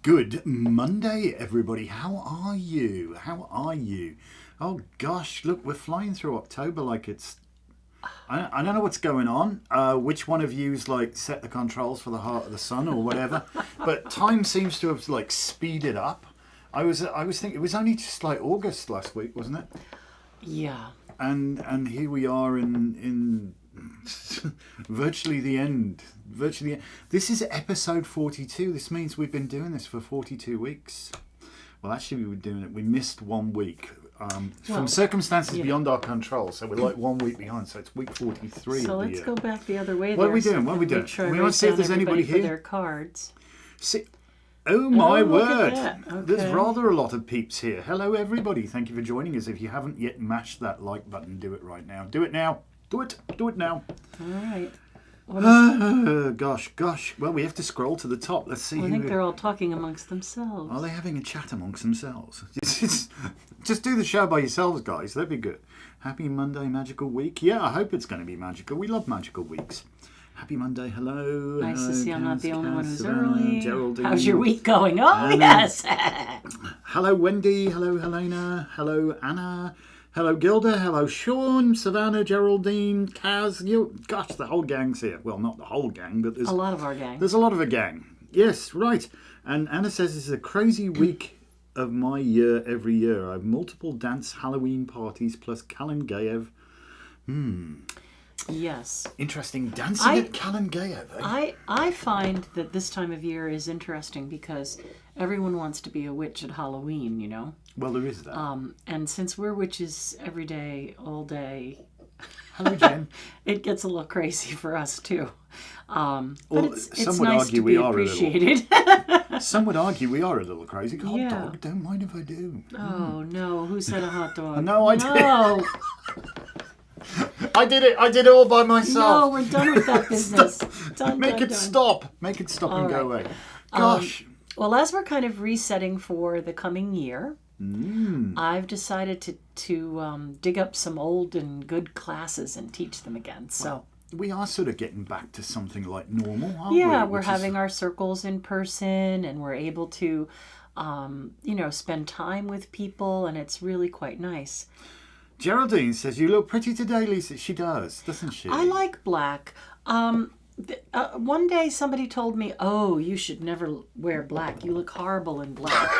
Good Monday, everybody. How are you? How are you? Oh gosh, look, we're flying through October like it's... I don't know what's going on. Which one of you's like set the controls for the heart of the sun or whatever? But time seems to have like speeded up. I was thinking it was only just like August last week, wasn't it? Yeah. And here we are in virtually the end. This is episode 42. This means we've been doing this for 42 weeks. Well, actually, we were doing it. We missed 1 week from circumstances beyond our control. So we're like 1 week behind. So it's week 43. So let's go back the other way. What are we doing? What are we doing? We want to see if there's anybody here. Their cards. See. Oh my word! Okay. There's rather a lot of peeps here. Hello, everybody. Thank you for joining us. If you haven't yet mashed that like button, do it right now. Do it now. Do it. Do it now. All right. Gosh. Well, we have to scroll to the top. Let's see. I think they're all talking amongst themselves. Are they having a chat amongst themselves? Just do the show by yourselves, guys. That'd be good. Happy Monday, magical week. Yeah, I hope it's going to be magical. We love magical weeks. Happy Monday, hello. Nice to see I'm not the only one who's Savannah, early. Geraldine. How's your week going? Oh, yes. Hello, Wendy. Hello, Helena. Hello, Anna. Hello, Gilda. Hello, Sean. Savannah, Geraldine, Kaz. Gosh, the whole gang's here. Well, not the whole gang, but there's a lot of our gang. There's a lot of a gang. Yes, right. And Anna says this is a crazy week of my year every year. I have multiple dance Halloween parties plus Kalangayev. Yes. Interesting. Dancing at Kalangayev. Eh? I find that this time of year is interesting because everyone wants to be a witch at Halloween, you know? Well, there is that. And since we're witches every day, all day... Hello, Jen. It gets a little crazy for us, too. But well, it's nice to be appreciated. Some would argue we are a little crazy. Hot dog, don't mind if I do. Oh, no. Who said a hot dog? No, I did. No. I did it all by myself. No, we're done with that business. Make it stop and go away. Gosh. Well, as we're kind of resetting for the coming year, I've decided to dig up some old and good classes and teach them again. So we are sort of getting back to something like normal, aren't we? Yeah, we're having our circles in person, and we're able to, spend time with people, and it's really quite nice. Geraldine says, you look pretty today, Lisa. She does, doesn't she? I like black. One day somebody told me, oh, you should never wear black. You look horrible in black.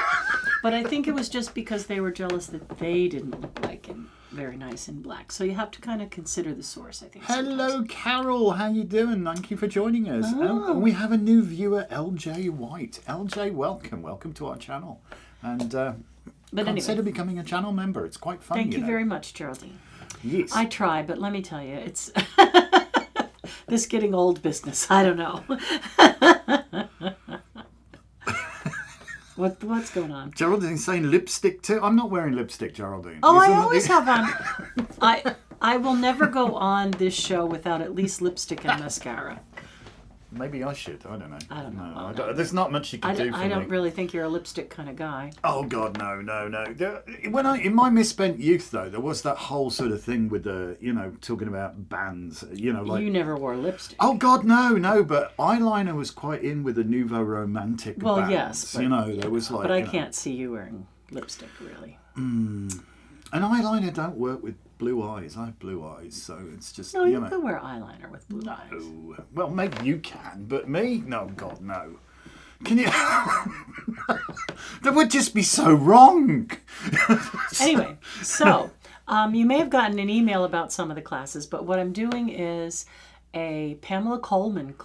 But I think it was just because they were jealous that they didn't look like very nice in black. So you have to kind of consider the source, I think. Hello, sometimes. Carol. How you doing? Thank you for joining us. Oh. And we have a new viewer, LJ White. LJ, welcome. Welcome to our channel. And... But consider becoming a channel member. It's quite fun. Thank you very much, Geraldine. Yes. I try, but let me tell you, it's this getting old business. I don't know. What's going on? Geraldine's saying lipstick too. I'm not wearing lipstick, Geraldine. Oh, I always have on. I will never go on this show without at least lipstick and mascara. Maybe I should. I don't know. I don't know. There's not much you can do for me. I don't really think you're a lipstick kind of guy. Oh, God, no. In my misspent youth, though, there was that whole sort of thing with the, talking about bands, like... You never wore lipstick. Oh, God, no. But eyeliner was quite in with the nouveau romantic bands. Well, yes. But, there was like... But I can't see you wearing lipstick, really. And eyeliner don't work with blue eyes. I have blue eyes, so it's just... No, you can wear eyeliner with blue eyes. Well, maybe you can, but me? No, God, no. Can you... That would just be so wrong. Anyway, so you may have gotten an email about some of the classes, but what I'm doing is a Pamela Coleman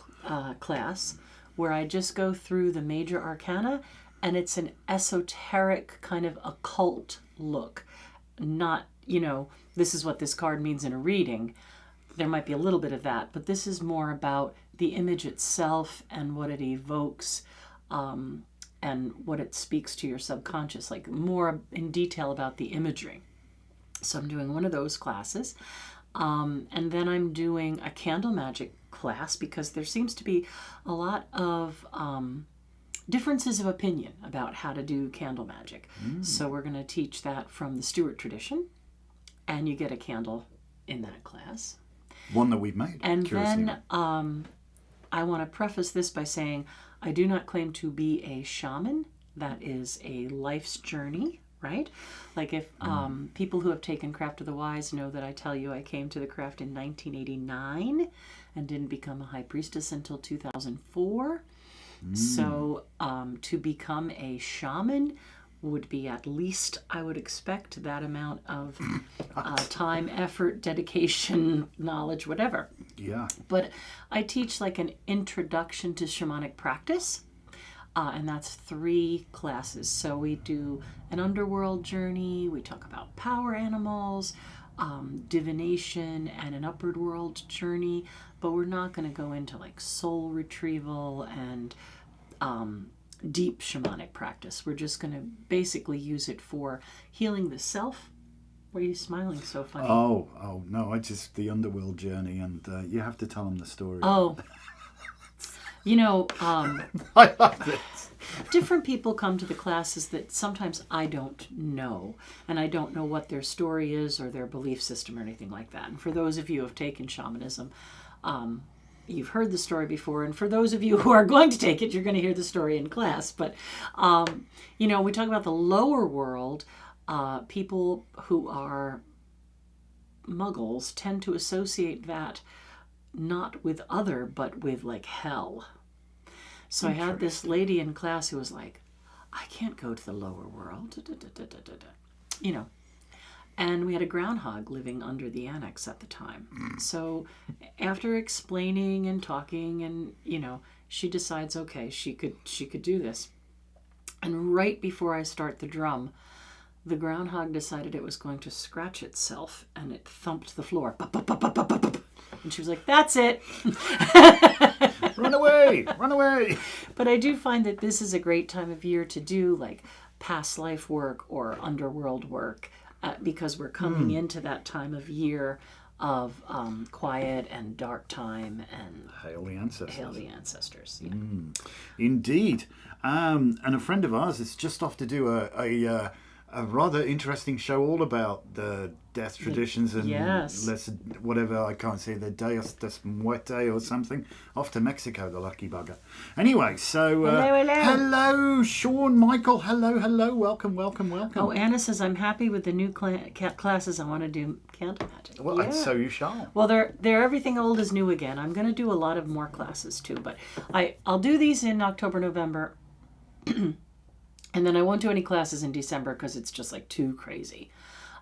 class where I just go through the major arcana, and it's an esoteric kind of occult look. Not, this is what this card means in a reading. There might be a little bit of that, but this is more about the image itself and what it evokes and what it speaks to your subconscious, like more in detail about the imagery. So I'm doing one of those classes. And then I'm doing a candle magic class because there seems to be a lot of differences of opinion about how to do candle magic. So we're going to teach that from the Stuart tradition, and you get a candle in that class. One that we've made. And then I want to preface this by saying I do not claim to be a shaman. That is a life's journey, right? Like if people who have taken Craft of the Wise know that I tell you I came to the craft in 1989 and didn't become a high priestess until 2004. So to become a shaman would be at least, I would expect, that amount of time, effort, dedication, knowledge, whatever. Yeah. But I teach like an introduction to shamanic practice. And that's 3 classes. So we do an underworld journey, we talk about power animals, divination, and an upward world journey. But we're not going to go into like soul retrieval and deep shamanic practice. We're just going to basically use it for healing the self. Why are you smiling so funny? Oh no, the underworld journey, and you have to tell them the story. Oh. I love this. Different people come to the classes that sometimes I don't know, and I don't know what their story is or their belief system or anything like that. And for those of you who have taken shamanism, you've heard the story before, and for those of you who are going to take it, you're going to hear the story in class. But, we talk about the lower world. People who are muggles tend to associate that not with other, but with like hell. So I had this lady in class who was like, I can't go to the lower world, and we had a groundhog living under the annex at the time. So after explaining and talking, and she decides, okay, she could do this. And right before I start the drum, the groundhog decided it was going to scratch itself, and it thumped the floor. And she was like, that's it. Run away, run away. But I do find that this is a great time of year to do like past life work or underworld work, because we're coming into that time of year of quiet and dark time and hail the ancestors. Hail the ancestors. Yeah. Indeed. And a friend of ours is just off to do a rather interesting show all about the death traditions and whatever, I can't say, the Dios de Muerte or something, off to Mexico, the lucky bugger. Anyway, so hello Sean, Michael, hello, welcome. Oh, Anna says, I'm happy with the new classes. I want to do candle magic. Well, and so you shall. Well, they're everything old is new again. I'm going to do a lot of more classes too, but I'll do these in October, November. And then I won't do any classes in December because it's just like too crazy.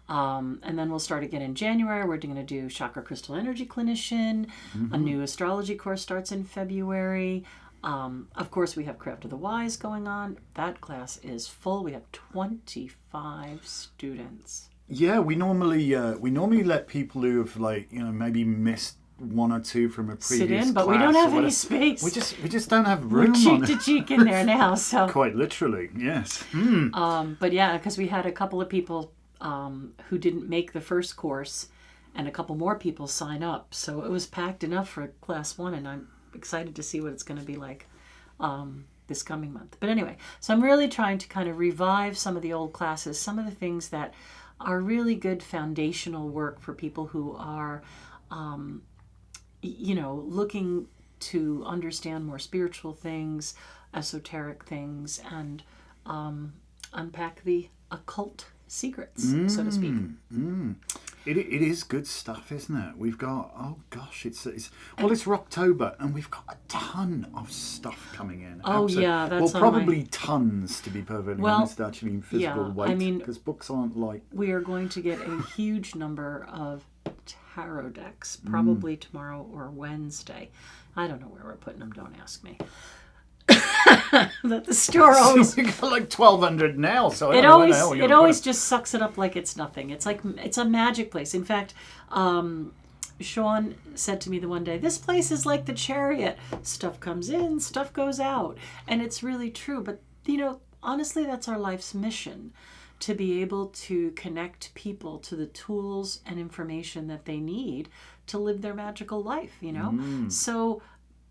And then we'll start again in January. We're going to do Chakra Crystal Energy Clinician. A new astrology course starts in February. Of course, we have Craft of the Wise going on. That class is full. We have 25 students. Yeah, we normally let people who have maybe missed one or two from a previous sit in, but class, we don't have any space. We just don't have room. We're cheek to cheek in there now, so quite literally, yes. But yeah, because we had a couple of people who didn't make the first course, and a couple more people sign up, so it was packed enough for class 1, and I'm excited to see what it's going to be like this coming month. But anyway, so I'm really trying to kind of revive some of the old classes, some of the things that are really good foundational work for people who are looking to understand more spiritual things, esoteric things, and unpack the occult secrets, so to speak. It is good stuff, isn't it? We've got, it's Rocktober, and we've got a ton of stuff coming in. Oh, yeah, that's probably tons, to be perfectly honest, actually, in physical weight. I mean, because books aren't like... We are going to get a huge number of tarot decks, probably tomorrow or Wednesday. I don't know where we're putting them, don't ask me. That the store always... We got like 1,200 now, so it always just sucks it up like it's nothing. It's like, it's a magic place. In fact, Sean said to me the one day, this place is like the Chariot. Stuff comes in, stuff goes out. And it's really true. But, honestly, that's our life's mission, to be able to connect people to the tools and information that they need to live their magical life, So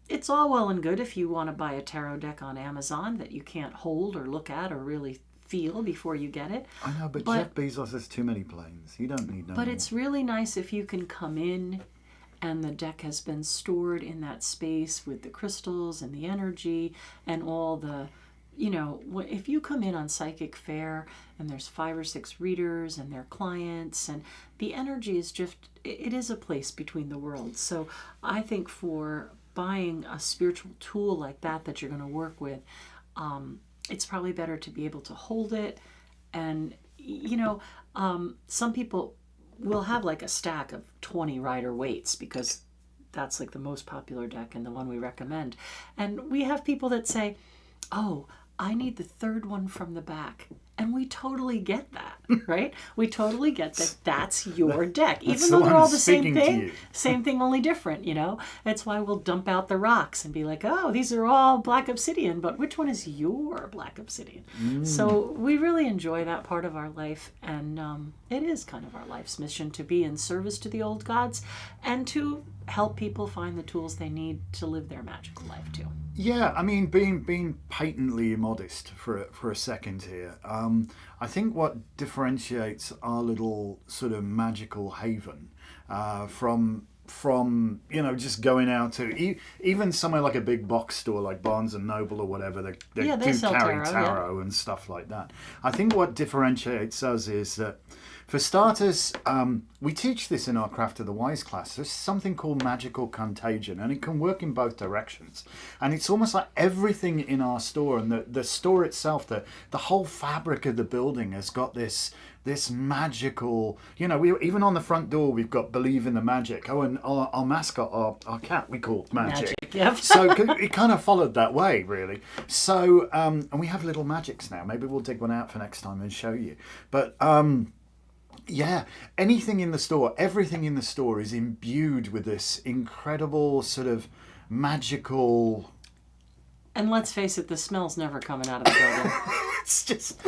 it's all well and good if you want to buy a tarot deck on Amazon that you can't hold or look at or really feel before you get it. I know, but Jeff Bezos has too many planes. You don't need no But more. It's really nice if you can come in and the deck has been stored in that space with the crystals and the energy and all the, if you come in on Psychic Fair and there's 5 or 6 readers and their clients, and the energy is just, it is a place between the worlds. So I think for buying a spiritual tool like that you're going to work with, it's probably better to be able to hold it. And, some people will have like a stack of 20 Rider-Waite's because that's like the most popular deck and the one we recommend. And we have people that say, oh, I need the 3rd one from the back. And we totally get that, right? We totally get that that's your deck. Even though they're all the same thing, only different, That's why we'll dump out the rocks and be like, oh, these are all black obsidian, but which one is your black obsidian? So we really enjoy that part of our life. And it is kind of our life's mission to be in service to the old gods and to help people find the tools they need to live their magical life too. Yeah, I mean, being patently immodest for a second here, I think what differentiates our little sort of magical haven from just going out to even somewhere like a big box store like Barnes and Noble or whatever they do carry tarot and stuff like that. I think what differentiates us is that, for starters, we teach this in our Craft of the Wise class. There's something called magical contagion, and it can work in both directions. And it's almost like everything in our store, and the store itself, the whole fabric of the building has got this magical, we even on the front door we've got Believe in the Magic. Oh, and our mascot, our cat, we call Magick. Yep. So it kind of followed that way, really. So and we have little Magicks now. Maybe we'll dig one out for next time and show you. But yeah, everything in the store is imbued with this incredible sort of magical. And let's face it, the smell's never coming out of the building. It's just,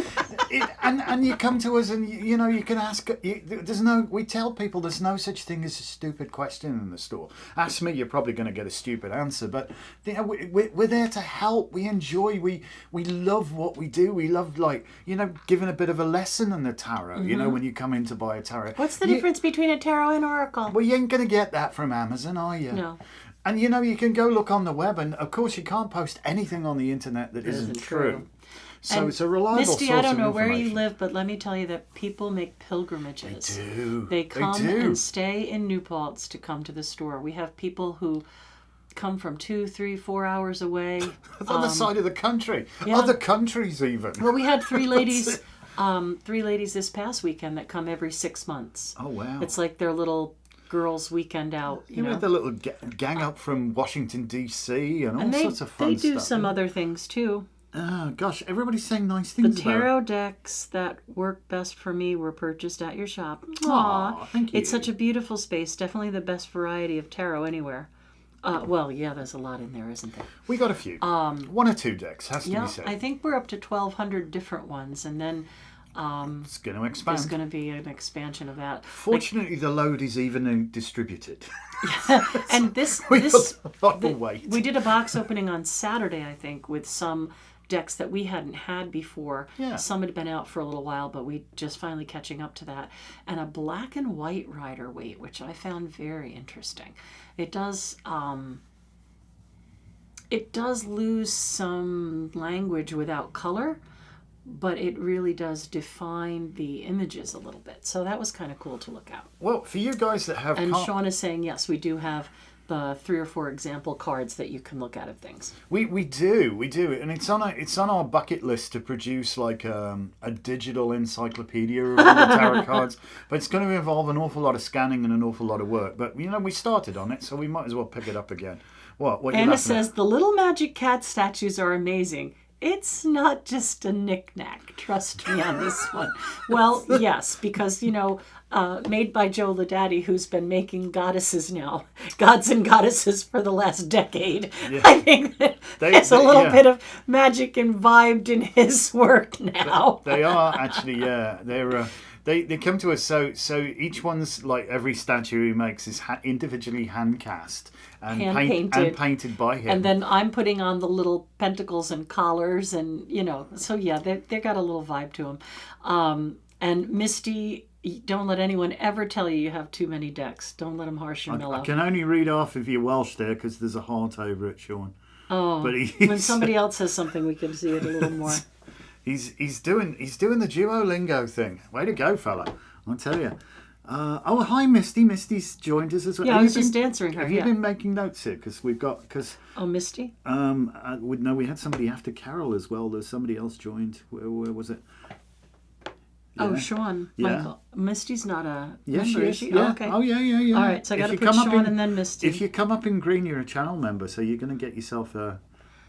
and you come to us and you can ask. We tell people there's no such thing as a stupid question in the store. Ask me, you're probably going to get a stupid answer. But we're there to help. We enjoy. We love what we do. We love giving a bit of a lesson in the tarot. Mm-hmm. When you come in to buy a tarot. What's the difference between a tarot and oracle? Well, you ain't going to get that from Amazon, are you? No. And you can go look on the web, and of course you can't post anything on the internet that isn't true. So and it's a reliable source of Misty, I don't know information. where you live, but let me tell you that people make pilgrimages. They do. They come and stay in New Paltz to come to the store. We have people who come from 2, 3, 4 hours away. The other side of the country. Yeah. Other countries even. Well, we had 3 ladies, 3 ladies this past weekend that come every 6 months. Oh, wow. It's like their little girls' weekend out. You had the little gang up from Washington, D.C. and all sorts of fun stuff. They do some other things too. Oh, gosh, everybody's saying nice things about it. The tarot decks that work best for me were purchased at your shop. Aw, thank you. It's such a beautiful space. Definitely the best variety of tarot anywhere. Well, yeah, there's a lot in there, isn't there? We got a few. 1 or 2 decks, has to be said. I think we're up to 1,200 different ones, and then it's going to expand. There's going to be an expansion of that. Fortunately, the load is evenly distributed. And this we did a box opening on Saturday, I think, with some decks that we hadn't had before. Yeah. Some had been out for a little while, but we just finally catching up to that. And a black and white Rider-Waite, which I found very interesting. It does lose some language without color, but it really does define the images a little bit. So that was kind of cool to look at. Well, for you guys that have... And Sean is saying, yes, we do have the 3 or 4 example cards that you can look at of things. We do, and it's on our bucket list to produce like a digital encyclopedia of all the tarot cards. But it's going to involve an awful lot of scanning and an awful lot of work. But we started on it, so we might as well pick it up again. What Anna says the little magic cat statues are amazing. It's not just a knick-knack. Trust me on this one. Well, yes, because, made by Joe Ladaddy, who's been making goddesses now, gods and goddesses for the last decade. Yeah. I think that there's a little bit of magic imbibed in his work now. They are actually, yeah. They come to us, so each one's, like every statue he makes is individually hand cast and painted by him. And then I'm putting on the little pentacles and collars and, so yeah, they got a little vibe to them. And Misty, don't let anyone ever tell you have too many decks. Don't let them harsh your mellow. I can only read half of your Welsh there because there's a heart over it, Sean. Oh, But when somebody else says something, we can see it a little more. He's doing the Duolingo thing. Way to go, fella! I'll tell you. Oh, hi, Misty. Misty's joined us as well. Yeah, I was just answering her. Have you been making notes here? Because we've got Oh, Misty. we had somebody after Carol as well. There's somebody else joined. Where was it? Oh, Yeah. Sean. Yeah. Michael. Misty's not a Yeah, member, she is is. she? Yeah. Oh, okay. Oh, yeah. All right, so I got to If put you come up Sean in- and then Misty. If you come up in green, you're a channel member, so you're going to get yourself a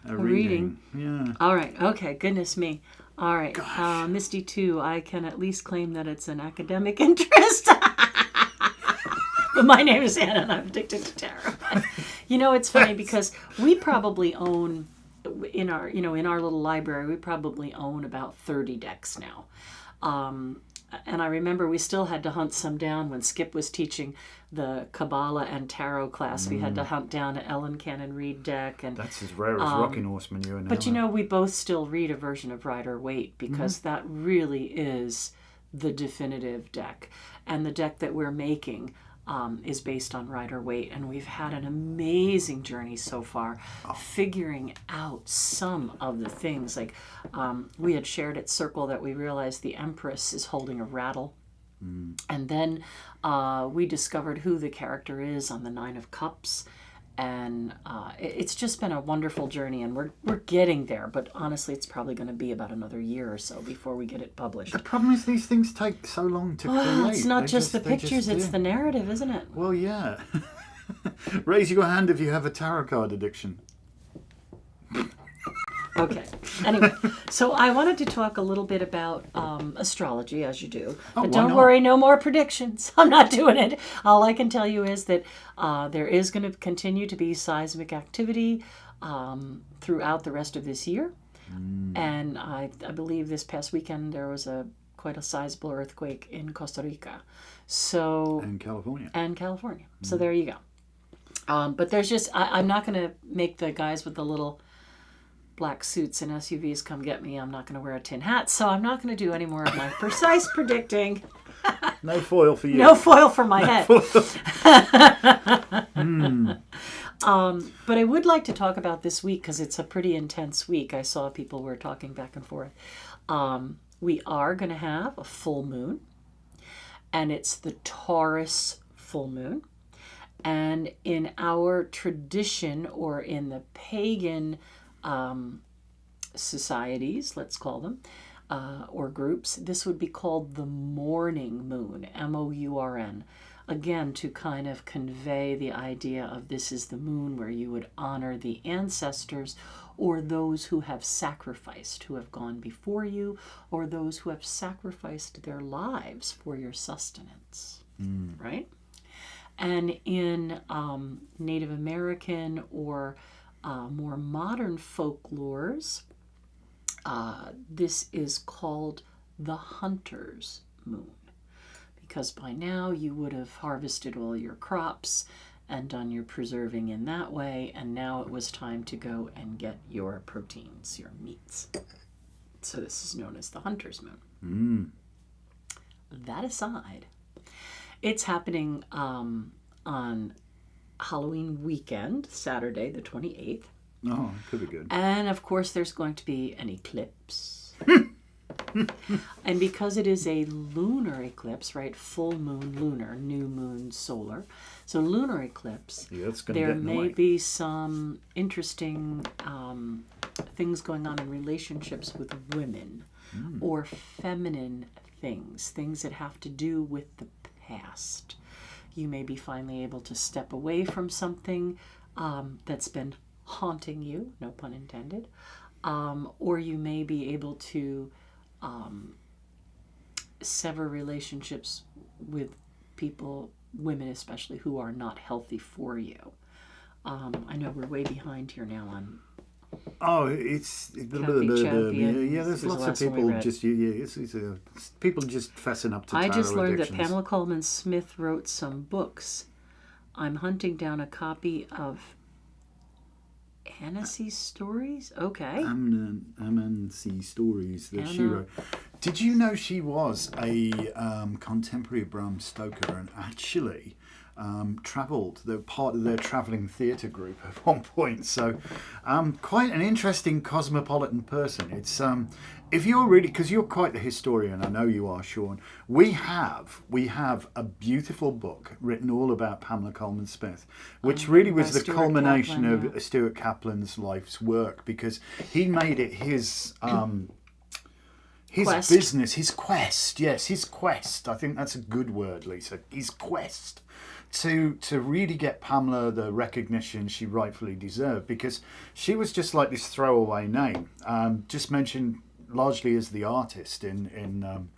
reading. Yeah. All right. Okay. Goodness me. All right. Gosh. Misty, too. I can at least claim that it's an academic interest. But my name is Anna, and I'm addicted to tarot. You know, it's funny because we probably own in our little library. We probably own about 30 decks now. And I remember we still had to hunt some down when Skip was teaching the Kabbalah and Tarot class. We had to hunt down an Ellen Cannon Reed deck. And That's as rare as Rocking Horseman, you and but, you know, we both still read a version of Rider Waite because that really is the definitive deck. And the deck that we're making is based on Rider Waite. And we've had an amazing journey so far figuring out some of the things. Like we had shared at Circle that we realized the Empress is holding a rattle. And then we discovered who the character is on the Nine of Cups. And it's just been a wonderful journey, and we're getting there. But honestly, it's probably going to be about another year or so before we get it published. The problem is these things take so long to create. It's not They just the they pictures; it's do. the narrative, isn't it? Well, yeah. Raise your hand if you have a tarot card addiction. Okay. Anyway, so I wanted to talk a little bit about astrology, as you do. Oh, But why don't not? worry, no more predictions. I'm not doing it. All I can tell you is that there is going to continue to be seismic activity throughout the rest of this year. And I believe this past weekend there was quite a sizable earthquake in Costa Rica. So In California. and California. So there you go. But there's just I'm not going to make the guys with the little black suits and SUVs come get me. I'm not going to wear a tin hat, so I'm not going to do any more of my precise predicting. No foil for you. No foil for my head. But I would like to talk about this week because it's a pretty intense week. I saw people were talking back and forth. We are going to have a full moon, and it's the Taurus full moon. And in our tradition, or in the pagan societies, let's call them, or groups, this would be called the mourning moon, M-O-U-R-N. Again, to kind of convey the idea of this is the moon where you would honor the ancestors or those who have sacrificed, who have gone before you, or those who have sacrificed their lives for your sustenance, right? And in Native American or more modern folklores, this is called the hunter's moon, because by now you would have harvested all your crops and done your preserving in that way, and now it was time to go and get your proteins, your meats. So this is known as the hunter's moon. That aside, it's happening on Halloween weekend, Saturday the 28th. Oh, could be good. And of course there's going to be an eclipse. And because it is a lunar eclipse, right? Full moon lunar, new moon solar. So lunar eclipse, Yeah, it's gonna there get in the may way. be some interesting things going on in relationships with women or feminine things that have to do with the past. You may be finally able to step away from something that's been haunting you, no pun intended, or you may be able to sever relationships with people, women especially, who are not healthy for you. I know we're way behind here now on. Oh, it's Chappy Chappy, yeah. There's this is the lots of last one we people read. just it's people just fessing up to I tarot just learned that addictions. Pamela Coleman Smith wrote some books. I'm hunting down a copy of Annecy's stories. Okay. Amnesty stories that she Anna- wrote. Did you know she was a contemporary of Bram Stoker and actually travelled? They're part of their travelling theatre group at one point. So quite an interesting cosmopolitan person. It's if you're really, because you're quite the historian, I know you are, Sean. We have a beautiful book written all about Pamela Coleman Smith, which really was the culmination of Stuart Kaplan's life's work, because he made it his quest. Business, his quest. Yes, his quest. I think that's a good word, Lisa. His quest to really get Pamela the recognition she rightfully deserved, because she was just like this throwaway name, just mentioned largely as the artist in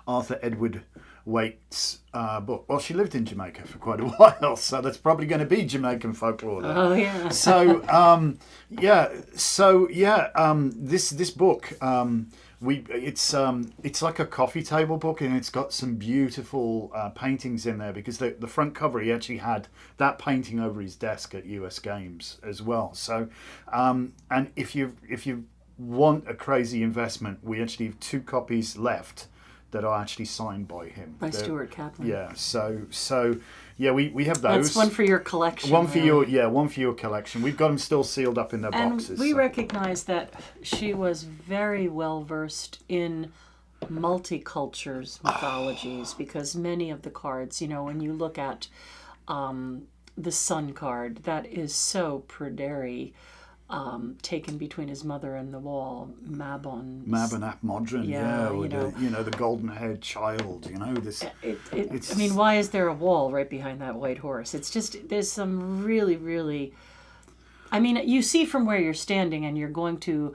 Arthur Edward Waite's book. Well, she lived in Jamaica for quite a while, so that's probably going to be Jamaican folklore there. Oh yeah. This book, it's like a coffee table book, and it's got some beautiful paintings in there, because the front cover, he actually had that painting over his desk at US Games as well. So and if you want a crazy investment, we actually have 2 copies left that are actually signed by him. By Stuart Kaplan. Yeah, so yeah, we have those. That's one for your collection. One for your collection. We've got them still sealed up in their boxes. And we recognize that she was very well versed in multicultures mythologies, because many of the cards, when you look at the Sun card, that is so Pryderi, taken between his mother and the wall, Mabon ap Modron, the golden-haired child, this. I mean, why is there a wall right behind that white horse? It's just, there's some really, really. I mean, you see from where you're standing, and you're going to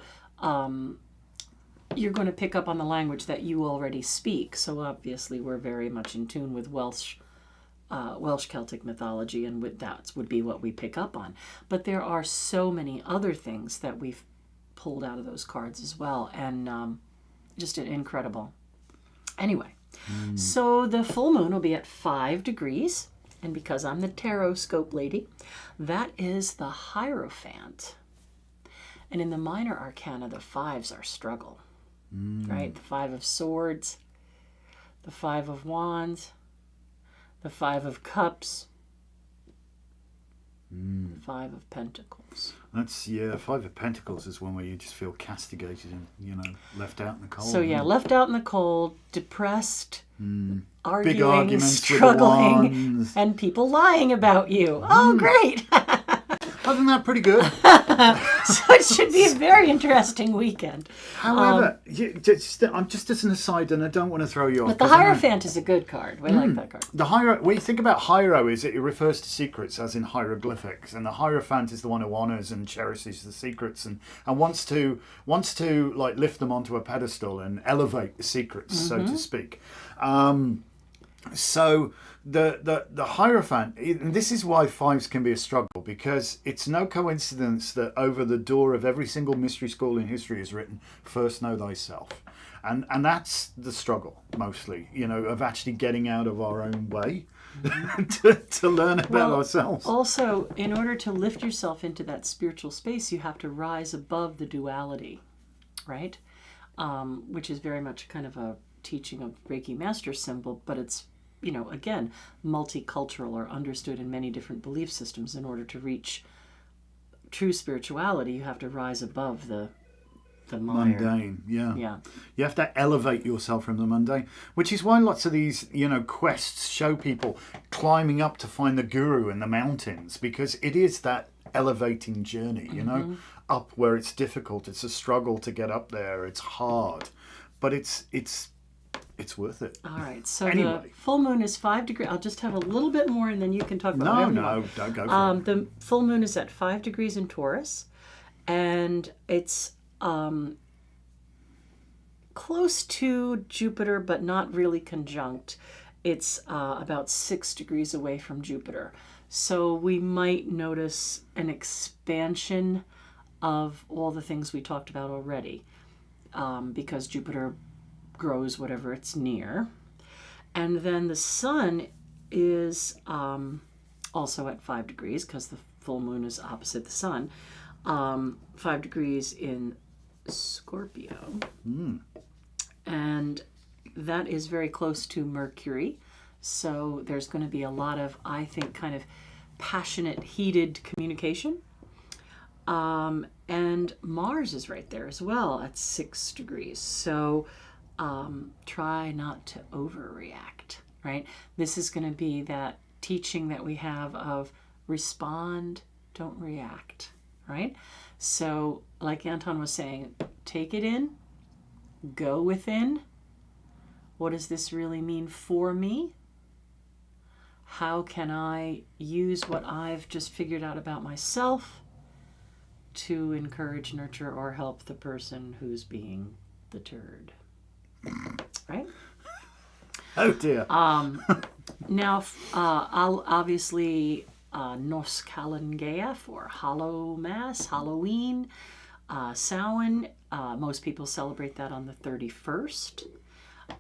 pick up on the language that you already speak. So obviously, we're very much in tune with Welsh Celtic mythology, and that would be what we pick up on. But there are so many other things that we've pulled out of those cards as well, and just incredible. Anyway, so the full moon will be at 5 degrees, and because I'm the tarot scope lady, that is the Hierophant. And in the minor arcana, the 5s are struggle, right? The 5 of Swords, the 5 of Wands, the 5 of Cups, the 5 of Pentacles. That's 5 of Pentacles is one where you just feel castigated and left out in the cold. So left out in the cold, depressed, arguing, big arguments, struggling, and people lying about you. Oh, great! Isn't that pretty good? So it should be a very interesting weekend. However, I'm just as an aside, and I don't want to throw you off. But the Hierophant is a good card. We like that card. When you think about Hiero, it refers to secrets, as in hieroglyphics, and the Hierophant is the one who honors and cherishes the secrets, and wants to like lift them onto a pedestal and elevate the secrets, so to speak. So the Hierophant, and this is why 5s can be a struggle, because it's no coincidence that over the door of every single mystery school in history is written, "First know thyself." And that's the struggle, mostly, of actually getting out of our own way to learn about ourselves. Also, in order to lift yourself into that spiritual space, you have to rise above the duality, right? Which is very much kind of a teaching of Reiki Master symbol, but it's again, multicultural, or understood in many different belief systems. In order to reach true spirituality, you have to rise above the mundane. Yeah. You have to elevate yourself from the mundane, which is why lots of these, quests show people climbing up to find the guru in the mountains, because it is that elevating journey, up where it's difficult. It's a struggle to get up there. It's hard, but it's worth it. All right. So the full moon is 5 degrees. I'll just have a little bit more, and then you can talk about No, don't go for it. The full moon is at 5 degrees in Taurus, and it's close to Jupiter, but not really conjunct. It's about 6 degrees away from Jupiter. So we might notice an expansion of all the things we talked about already, because Jupiter grows whatever it's near. And then the sun is also at 5 degrees, because the full moon is opposite the sun. 5 degrees in Scorpio. And that is very close to Mercury. So there's going to be a lot of, I think, kind of passionate, heated communication. And Mars is right there as well at 6 degrees. So try not to overreact, right? This is going to be that teaching that we have of respond, don't react, right? So like Anton was saying, take it in, go within. What does this really mean for me? How can I use what I've just figured out about myself to encourage, nurture, or help the person who's being the turd? Right? Oh dear. Now, I'll obviously Nos Kalangea for Hollow Mass, Halloween, Samhain. Most people celebrate that on the 31st.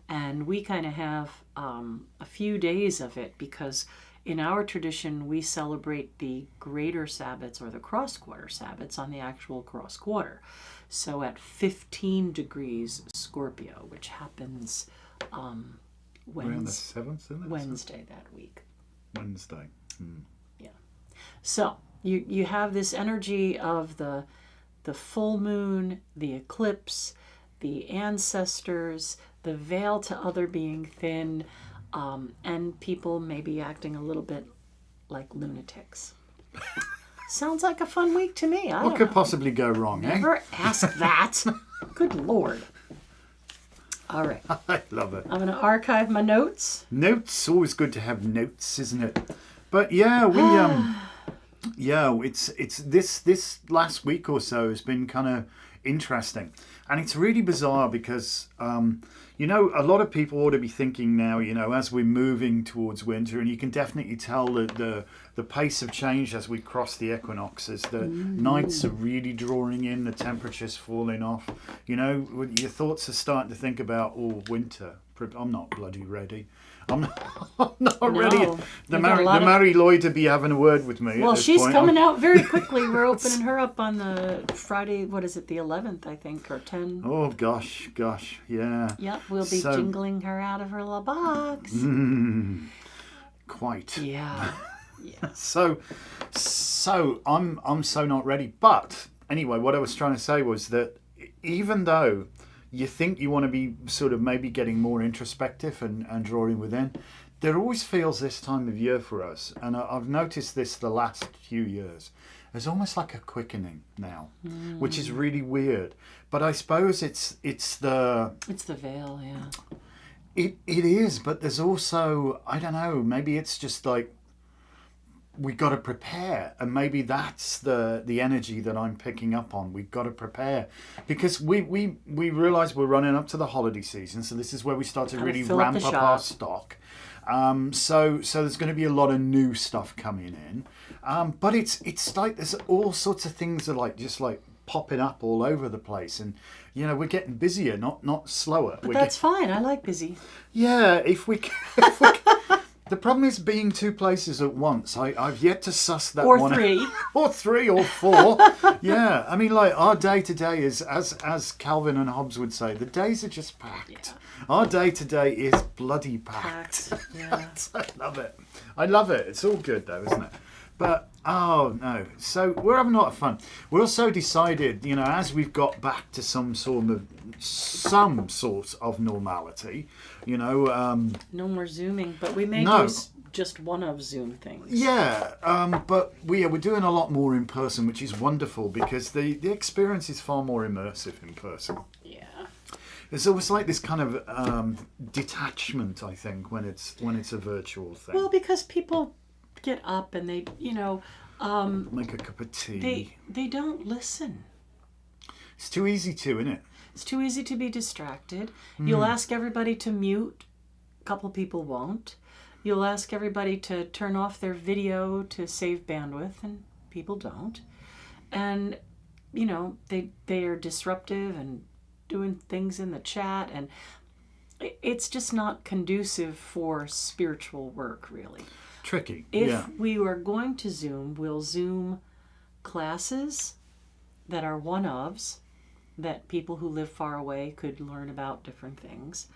And we kind of have a few days of it because in our tradition, we celebrate the greater Sabbats or the cross-quarter Sabbats on the actual cross-quarter. So at 15 degrees Scorpio, which happens Around the 7th, isn't it? Wednesday that week. Wednesday. Yeah. So you have this energy of the full moon, the eclipse, the ancestors, the veil to other being thin, and people maybe acting a little bit like lunatics. Sounds like a fun week to me. What could possibly go wrong, Never ask that. Good Lord. All right. I love it. I'm going to archive my notes. Notes, always good to have notes, isn't it? But yeah, we it's this last week or so has been kind of interesting. And it's really bizarre because a lot of people ought to be thinking now, as we're moving towards winter, and you can definitely tell that the pace of change as we cross the equinoxes, the nights are really drawing in, the temperature's falling off. Your thoughts are starting to think about, winter. I'm not bloody ready. I'm not ready. The Mary Lloyd to be having a word with me. Well, she's coming out very quickly. We're opening her up on the Friday, what is it, the 11th, I think, or 10. Oh, gosh, yeah. Yep, we'll be jingling her out of her little box. Quite. Yeah. So I'm so not ready. But anyway, what I was trying to say was that even though you think you want to be sort of maybe getting more introspective and drawing within, there always feels this time of year for us, and I've noticed this the last few years, there's almost like a quickening now, which is really weird. But I suppose it's the veil, yeah. It is, but there's also, I don't know, maybe it's just like we got to prepare, and maybe that's the energy that I'm picking up on. We've got to prepare because we realize we're running up to the holiday season, so this is where we start to really ramp up our stock. So there's going to be a lot of new stuff coming in, but it's like there's all sorts of things that just popping up all over the place, and we're getting busier, not slower. But that's fine. I like busy. Yeah, if we the problem is being two places at once. I've yet to suss that or one. Three. Or 3 or 4. Yeah, I mean, our day to day is, as Calvin and Hobbes would say, the days are just packed. Yeah. Our day to day is bloody packed. Yeah. I love it. It's all good though, isn't it? But, oh no. So we're having a lot of fun. We also decided, as we've got back to some sort of normality, no more Zooming, but we may do just one of Zoom things. Yeah, but we're doing a lot more in person, which is wonderful because the experience is far more immersive in person. Yeah. It's always like this kind of detachment, I think, when it's a virtual thing. Well, because people get up and they, make a cup of tea. They don't listen. It's too easy to, isn't it? It's too easy to be distracted. You'll ask everybody to mute. A couple people won't. You'll ask everybody to turn off their video to save bandwidth, and people don't. And, they are disruptive and doing things in the chat, and it's just not conducive for spiritual work, really. Tricky. If we were going to Zoom, we'll Zoom classes that are one-ofs, that people who live far away could learn about different things.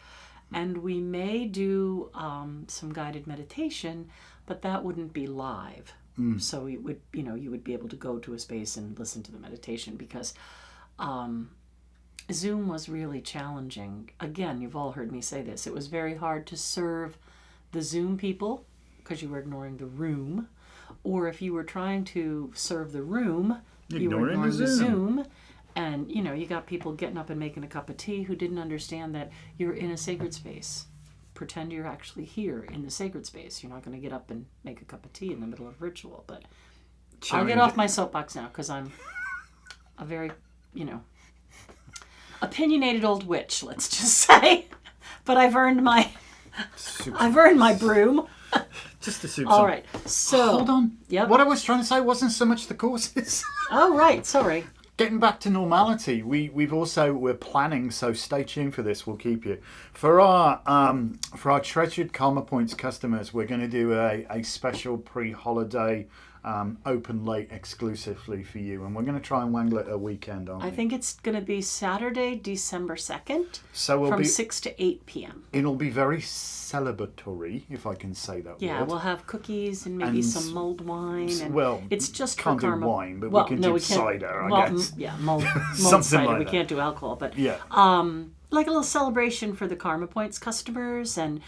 And we may do some guided meditation, but that wouldn't be live. So it would, you would be able to go to a space and listen to the meditation, because Zoom was really challenging. Again, you've all heard me say this. It was very hard to serve the Zoom people because you were ignoring the room. Or if you were trying to serve the room, you were ignoring the Zoom. And, you got people getting up and making a cup of tea who didn't understand that you're in a sacred space. Pretend you're actually here in the sacred space. You're not going to get up and make a cup of tea in the middle of ritual. But I'll get off my soapbox now because I'm a very, opinionated old witch, let's just say. But I've earned my broom. Just to soup. All right. So hold on. Yep. What I was trying to say wasn't so much the courses. Oh, right. Sorry. Getting back to normality, we're planning, so stay tuned for this. We'll keep you for our treasured Karma Points customers. We're going to do a special pre-holiday open late exclusively for you, and we're going to try and wangle it a weekend, aren't we? I think it's going to be Saturday, December 2nd, so from 6 to 8 p.m. It'll be very celebratory, if I can say that word. We'll have cookies and maybe some mulled wine. And it's just can't for karma. do wine, but we can do cider, I guess. Mulled something cider. Like we that. Can't do alcohol, but like a little celebration for the Karma Points customers, and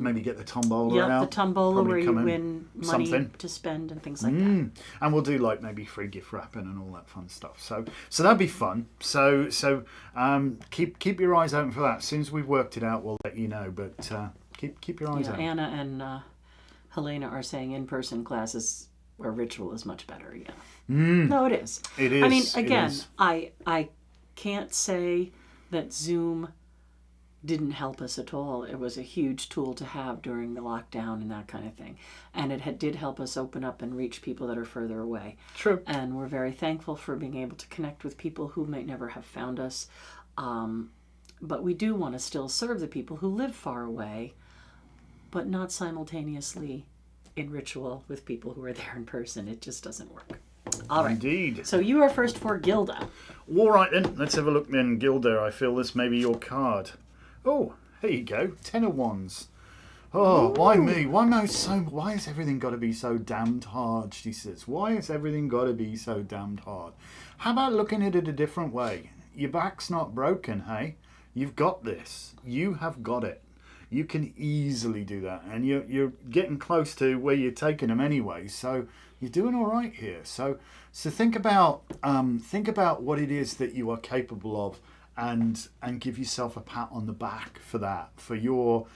maybe get the tombola out. The tombola where you win money something to spend and things like that. And we'll do like maybe free gift wrapping and all that fun stuff. So that'd be fun. So keep your eyes open for that. As soon as we've worked it out, we'll let you know. But keep your eyes open. Anna and Helena are saying in-person classes where ritual is much better. Yeah. No, it is. It is. I mean, again, I can't say that Zoom didn't help us at all. It was a huge tool to have during the lockdown and that kind of thing. And it did help us open up and reach people that are further away. True. And we're very thankful for being able to connect with people who might never have found us. But we do want to still serve the people who live far away, but not simultaneously in ritual with people who are there in person. It just doesn't work. All right. Indeed. So you are first for Gilda. All right then. Let's have a look then, Gilda. I feel this may be your card. Oh, here you go. 10 of Wands. Oh, ooh. Why me? Why has everything got to be so damned hard? She says. Why has everything got to be so damned hard? How about looking at it a different way? Your back's not broken, hey? You've got this. You have got it. You can easily do that, and you're getting close to where you're taking them anyway. So you're doing all right here. So think about what it is that you are capable of, and give yourself a pat on the back for that, for your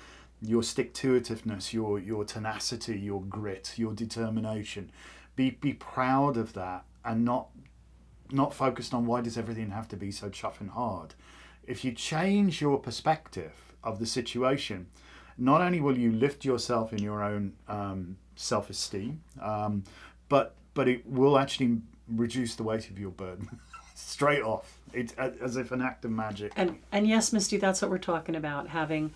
stick-to-itiveness, your tenacity, your grit, your determination. Be proud of that, and not focused on why does everything have to be so chuffing hard. If you change your perspective of the situation, not only will you lift yourself in your own self-esteem, but it will actually reduce the weight of your burden straight off. It's as if an act of magic. And yes, Misty, that's what we're talking about, having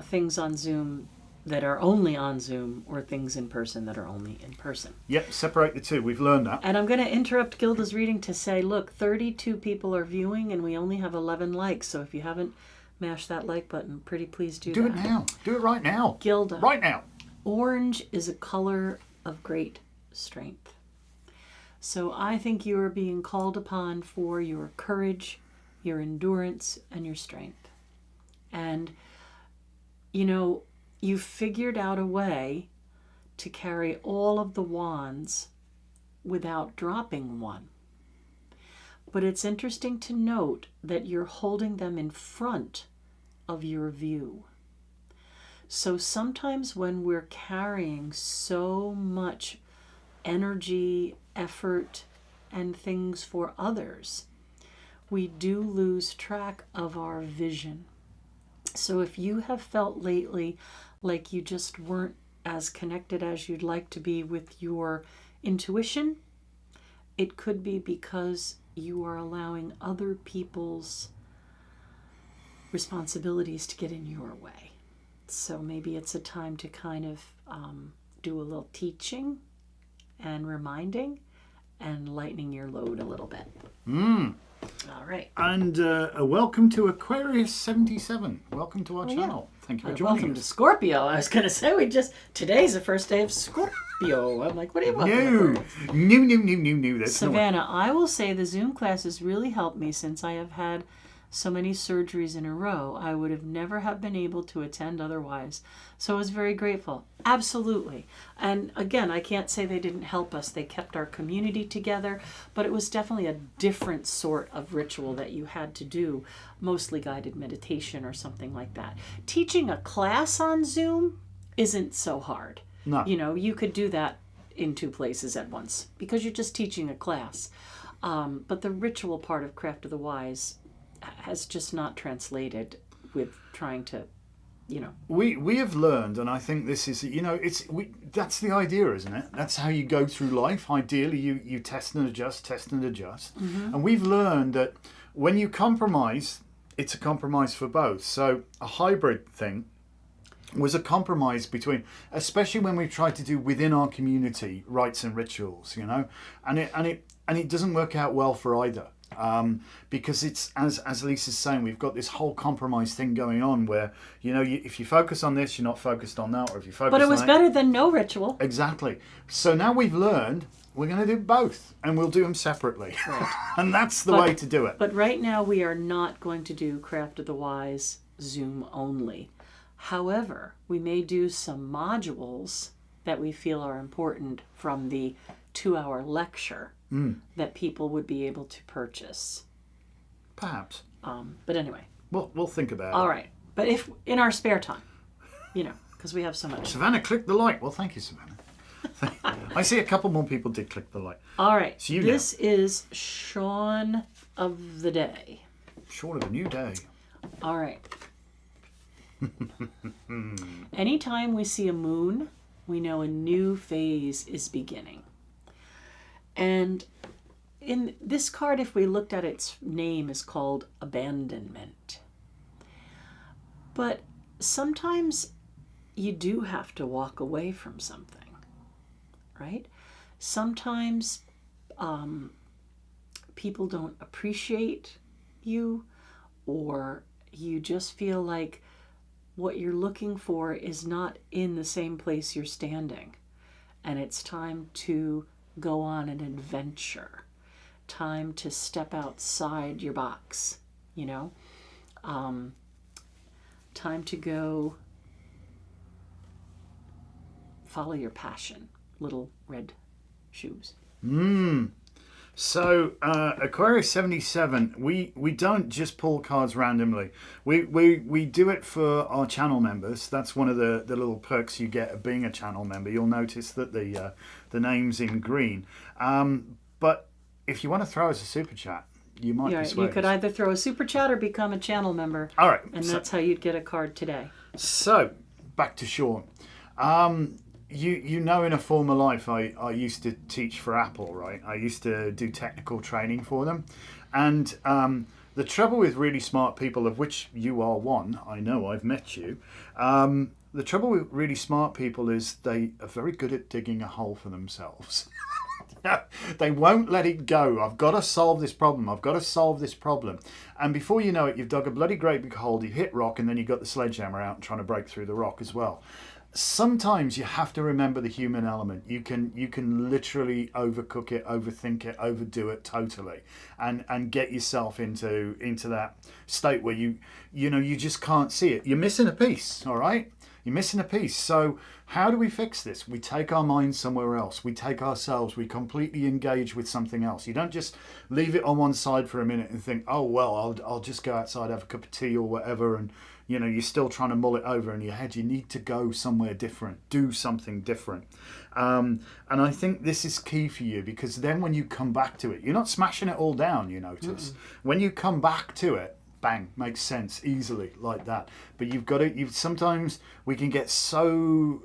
things on Zoom that are only on Zoom, or things in person that are only in person. Yep, separate the two. We've learned that. And I'm going to interrupt Gilda's reading to say, look, 32 people are viewing and we only have 11 likes. So if you haven't mashed that like button, pretty please do that. Do it now. Do it right now. Gilda. Right now. Orange is a color of great strength. So I think you are being called upon for your courage, your endurance, and your strength. And, you figured out a way to carry all of the wands without dropping one. But it's interesting to note that you're holding them in front of your view. So sometimes when we're carrying so much energy, effort, and things for others, we do lose track of our vision. So if you have felt lately like you just weren't as connected as you'd like to be with your intuition, it could be because you are allowing other people's responsibilities to get in your way. So maybe it's a time to kind of do a little teaching and reminding and lightening your load a little bit. All right. And welcome to Aquarius 77. Welcome to our channel. Thank you for joining Welcome us. to Scorpio. I was going to say, today's the first day of Scorpio. I'm like, what are you welcome to? No. That's Savannah, I will say the Zoom classes really helped me since I have had so many surgeries in a row. I would have never have been able to attend otherwise. So I was very grateful. Absolutely. And again, I can't say they didn't help us. They kept our community together, but it was definitely a different sort of ritual that you had to do, mostly guided meditation or something like that. Teaching a class on Zoom isn't so hard. No. You know, you could do that in two places at once because you're just teaching a class. But the ritual part of Craft of the Wise has just not translated with trying to, you know. We have learned, and I think this is, you know, that's the idea, isn't it? That's how you go through life. Ideally, you test and adjust. Mm-hmm. And we've learned that when you compromise, it's a compromise for both. So a hybrid thing was a compromise between, especially when we've tried to do within our community rites and rituals, you know, and it doesn't work out well for either. Because it's, as Lisa's saying, we've got this whole compromise thing going on where, you know, if you focus on this, you're not focused on that, or if you focus on But it was better than no ritual. Exactly. So now we've learned we're going to do both, and we'll do them separately. Right. And that's the way to do it. But right now we are not going to do Craft of the Wise Zoom only. However, we may do some modules that we feel are important from the 2-hour lecture that people would be able to purchase. Perhaps. But anyway. We'll think about it. All right. But if in our spare time, you know, because we have so much. Savannah, click the like. Well, thank you, Savannah. I see a couple more people did click the like. All right. So this is Shaun of the Day. Short of a new day. All right. Anytime we see a moon, we know a new phase is beginning. And in this card, if we looked at its name, is called abandonment. But sometimes you do have to walk away from something, right? Sometimes people don't appreciate you, or you just feel like what you're looking for is not in the same place you're standing. And it's time to go on an adventure. Time to step outside your box, you know? Time to go follow your passion. Little red shoes. So Aquarius 77, we don't just pull cards randomly. We do it for our channel members. That's one of the little perks you get of being a channel member. You'll notice that the name's in green. But if you want to throw us a super chat, you might persuade You could us. either throw a super chat or become a channel member. All right. And that's how you'd get a card today. So back to Shaun. You know, in a former life, I used to teach for Apple, right? I used to do technical training for them. And the trouble with really smart people, of which you are one, I know, I've met you. The trouble with really smart people is they are very good at digging a hole for themselves. They won't let it go. I've got to solve this problem. I've got to solve this problem. And before you know it, you've dug a bloody great big hole, you hit rock, and then you've got the sledgehammer out and trying to break through the rock as well. Sometimes you have to remember the human element. You can literally overcook it, overthink it, overdo it totally, and get yourself into that state where you just can't see it. You're missing a piece, all right? You're missing a piece. So how do we fix this? We take our mind somewhere else. We take ourselves, we completely engage with something else. You don't just leave it on one side for a minute and think, oh, well, I'll just go outside, have a cup of tea or whatever, and you're still trying to mull it over in your head. You need to go somewhere different, do something different. And I think this is key for you, because then when you come back to it, you're not smashing it all down, you notice. When you come back to it, bang, makes sense easily like that. But you've got to, sometimes we can get so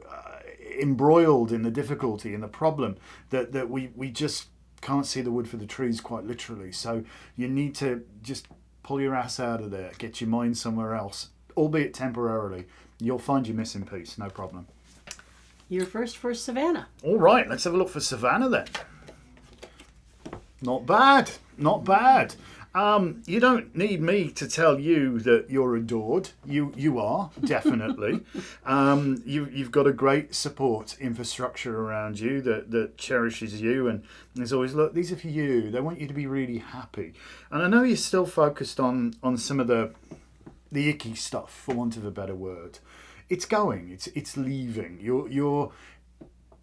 embroiled in the difficulty and the problem that we just can't see the wood for the trees, quite literally. So you need to just pull your ass out of there, get your mind somewhere else, albeit temporarily. You'll find your missing piece, no problem. You're first for Savannah. All right, let's have a look for Savannah then. Not bad, not bad. You don't need me to tell you that you're adored. You are, definitely. You've got a great support infrastructure around you that cherishes you, and there's always, look, these are for you. They want you to be really happy. And I know you're still focused on some of the icky stuff, for want of a better word. It's going. It's leaving. You're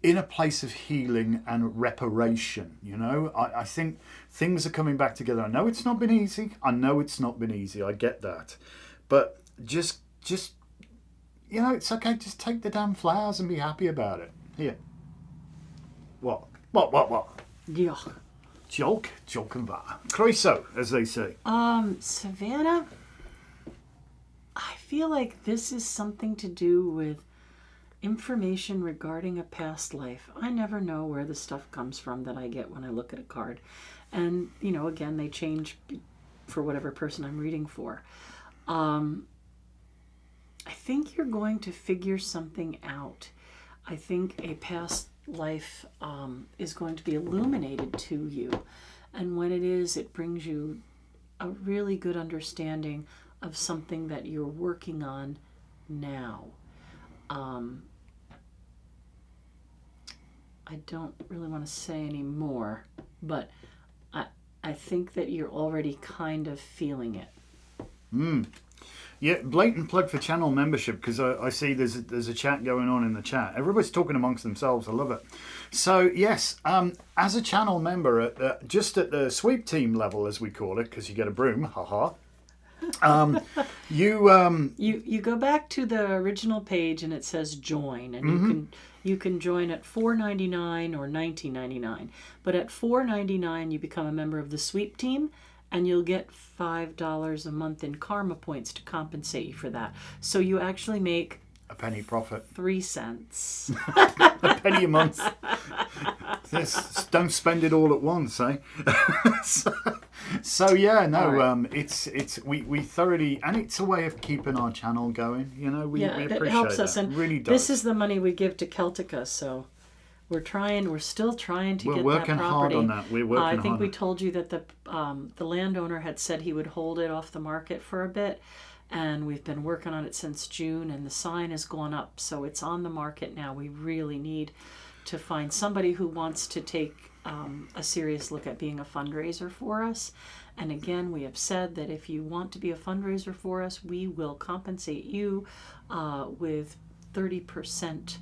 in a place of healing and reparation. I think things are coming back together. I know it's not been easy. I get that. But just it's okay. Just take the damn flowers and be happy about it. Here. What? Yeah. Jolk and var. Croeso, as they say. Savannah, I feel like this is something to do with information regarding a past life. I never know where the stuff comes from that I get when I look at a card. And, again, they change for whatever person I'm reading for. I think you're going to figure something out. I think a past life is going to be illuminated to you. And when it is, it brings you a really good understanding of something that you're working on now. I don't really want to say any more, but I think that you're already kind of feeling it. Yeah, blatant plug for channel membership, because I see there's a chat going on in the chat. Everybody's talking amongst themselves. I love it. So yes, as a channel member, just at the sweep team level, as we call it, because you get a broom, haha. You go back to the original page and it says join, and you can join at $4.99 or $19.99. But at $4.99 you become a member of the sweep team, and you'll get $5 a month in karma points to compensate you for that. So you actually make a penny profit. 3 cents. A penny a month. Don't spend it all at once, eh? So yeah, no, right. It's we thoroughly, and it's a way of keeping our channel going. We appreciate it helps us, that. and really does. This is the money we give to Celtica, so we're still trying to get that property. We're working hard on that. I think we told you that the landowner had said he would hold it off the market for a bit, and we've been working on it since June, and the sign has gone up, so it's on the market now. We really need to find somebody who wants to take a serious look at being a fundraiser for us. And again, we have said that if you want to be a fundraiser for us, we will compensate you with 30%.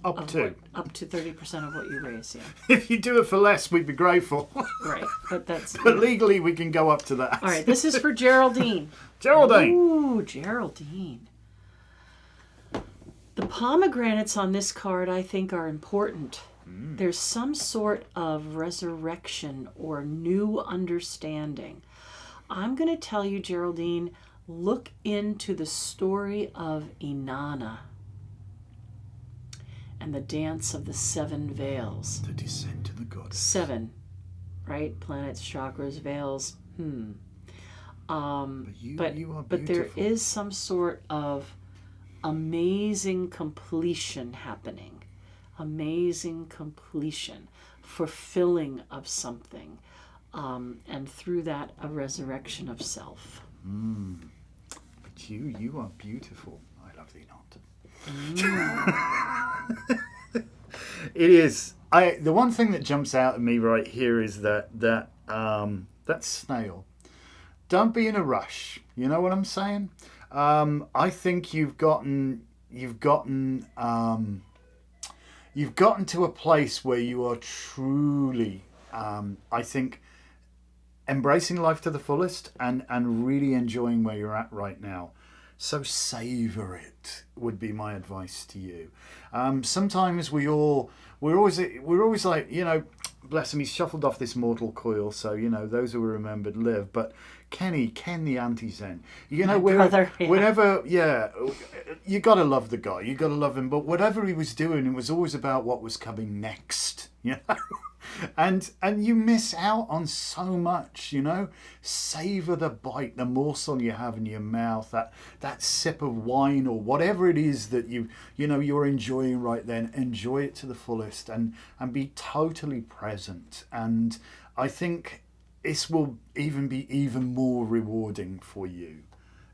Up to 30% of what you raise, yeah. If you do it for less, we'd be grateful. Right, but that's... But legally, we can go up to that. All right, this is for Geraldine. Geraldine! Ooh, Geraldine. The pomegranates on this card, I think, are important. There's some sort of resurrection or new understanding. I'm going to tell you, Geraldine, look into the story of Inanna and the dance of the 7 veils. The descent of the goddess. 7, right? Planets, chakras, veils. But you are beautiful. But there is some sort of amazing completion happening. Amazing completion, fulfilling of something, and through that, a resurrection of self. But you are beautiful. I love thee not. It is. The one thing that jumps out at me right here is that snail. Don't be in a rush. You know what I'm saying? I think you've gotten to a place where you are truly, I think, embracing life to the fullest and really enjoying where you're at right now. So savor it would be my advice to you. Sometimes we're always like, bless him, he's shuffled off this mortal coil, so those who are remembered live. But Ken the anti-Zen, whenever, you gotta love the guy, you gotta love him. But whatever he was doing, it was always about what was coming next, and you miss out on so much. Savor the bite, the morsel you have in your mouth, that sip of wine or whatever it is that you're enjoying right then. Enjoy it to the fullest and be totally present. And I think this will even be even more rewarding for you.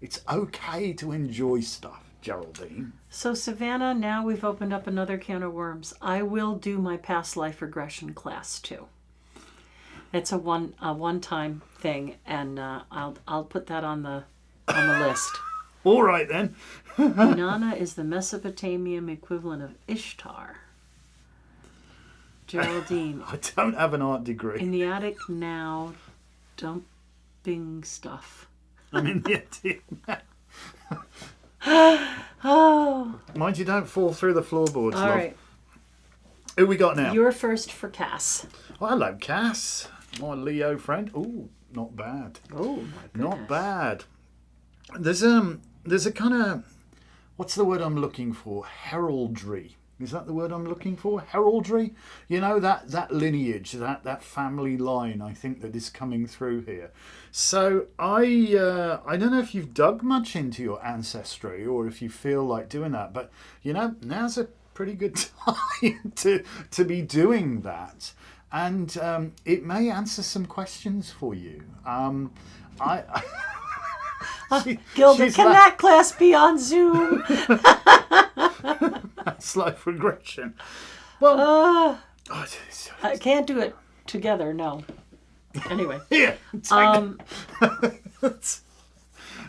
It's okay to enjoy stuff, Geraldine. So Savannah, now we've opened up another can of worms. I will do my past life regression class too. It's a one-time thing, and I'll put that on the list. All right then. Inanna is the Mesopotamian equivalent of Ishtar. Geraldine. I don't have an art degree. In the attic now, dumping stuff. I'm in the attic now. Oh. Mind you, don't fall through the floorboards, All love. right. Who we got now? You're first for Cass. Oh, hello, Cass. My Leo friend. Oh, not bad. Oh, my goodness. Not bad. There's a kind of, what's the word I'm looking for? Heraldry. Is that the word I'm looking for? Heraldry? You know, that lineage, that family line, I think, that is coming through here. So I don't know if you've dug much into your ancestry or if you feel like doing that, but, you know, now's a pretty good time to be doing that. And it may answer some questions for you. Gilda, can that class be on Zoom? That's life regression. Well, I can't do it together, no. Anyway. here. Right.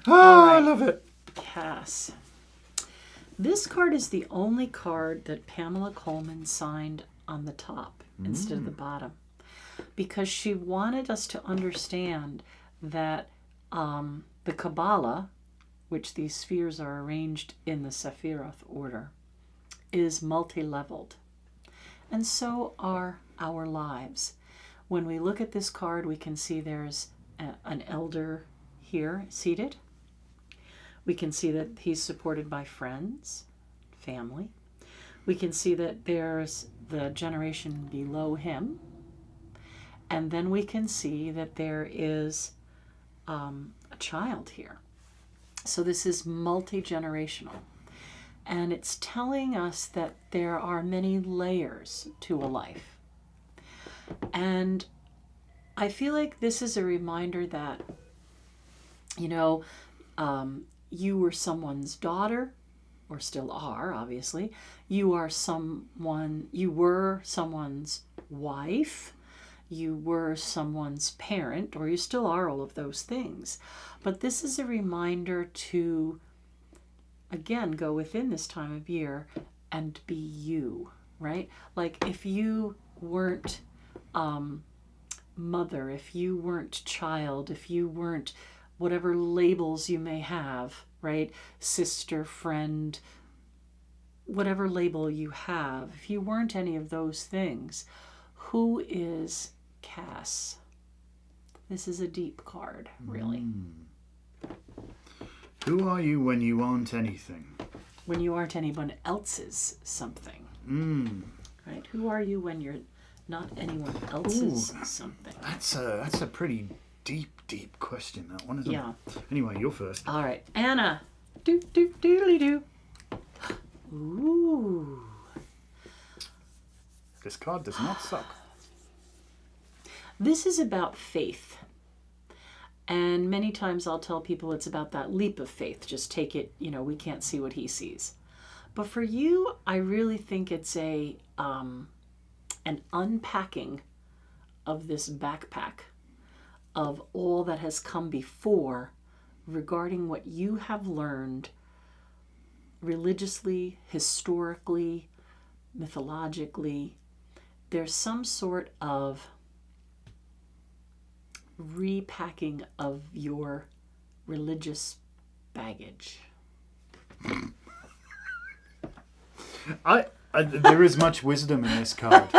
I love it. Cass. This card is the only card that Pamela Coleman signed on the top instead of the bottom, because she wanted us to understand that the Kabbalah, which these spheres are arranged in the Sephiroth order, is multi-leveled. And so are our lives. When we look at this card, we can see there's an elder here seated. We can see that he's supported by friends, family. We can see that there's the generation below him. And then we can see that there is a child here. So this is multi-generational. And it's telling us that there are many layers to a life. And I feel like this is a reminder that, you know, you were someone's daughter, or still are, obviously. You were someone's wife. You were someone's parent, or you still are all of those things. But this is a reminder to, again, go within this time of year and be you, right? Like if you weren't mother, if you weren't child, if you weren't whatever labels you may have, right? Sister, friend, whatever label you have, if you weren't any of those things, who is Cass? This is a deep card, really. Who are you when you aren't anything? When you aren't anyone else's something. Right? Who are you when you're not anyone else's something? That's a pretty deep question, that one, isn't Yeah. it? Anyway, you're first. All right. Anna. Doodly-doo. Ooh. This card does not suck. This is about faith. And many times I'll tell people it's about that leap of faith. Just take it, you know, we can't see what he sees. But for you, I really think it's an unpacking of this backpack of all that has come before regarding what you have learned religiously, historically, mythologically. There's some sort of repacking of your religious baggage. There is much wisdom in this card,